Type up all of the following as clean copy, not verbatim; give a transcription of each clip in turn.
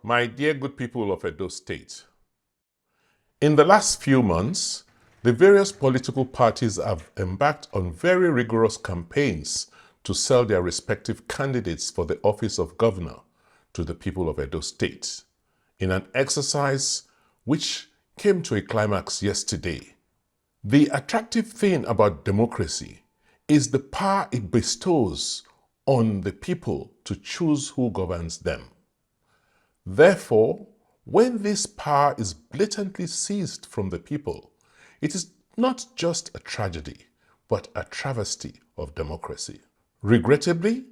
My dear good people of Edo State, in the last few months, the various political parties have embarked on very rigorous campaigns to sell their respective candidates for the office of governor to the people of Edo State, in an exercise which came to a climax yesterday. The attractive thing about democracy is the power it bestows on the people to choose who governs them. Therefore, when this power is blatantly seized from the people, it is not just a tragedy, but a travesty of democracy. Regrettably,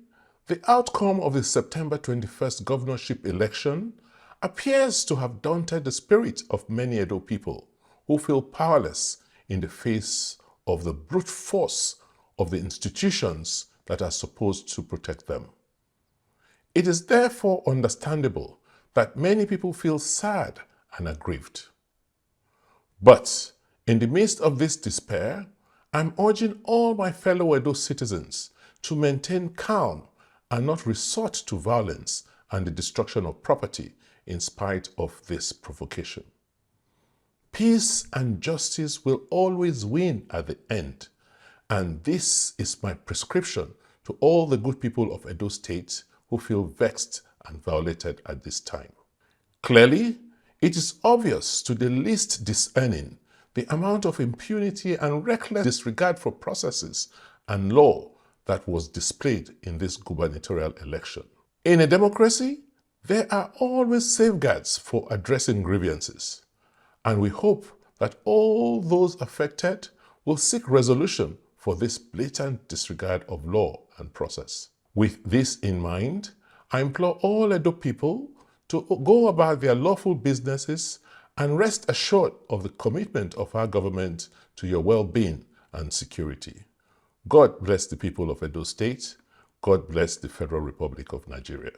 the outcome of the September 21st governorship election appears to have daunted the spirit of many Edo people who feel powerless in the face of the brute force of the institutions that are supposed to protect them. It is therefore understandable that many people feel sad and aggrieved. But in the midst of this despair, I'm urging all my fellow Edo citizens to maintain calm and not resort to violence and the destruction of property in spite of this provocation. Peace and justice will always win at the end, and this is my prescription to all the good people of Edo State who feel vexed and violated at this time. Clearly, it is obvious to the least discerning the amount of impunity and reckless disregard for processes and law that was displayed in this gubernatorial election. In a democracy, there are always safeguards for addressing grievances, and we hope that all those affected will seek resolution for this blatant disregard of law and process. With this in mind, I implore all Edo people to go about their lawful businesses and rest assured of the commitment of our government to your well-being and security. God bless the people of Edo State. God bless the Federal Republic of Nigeria.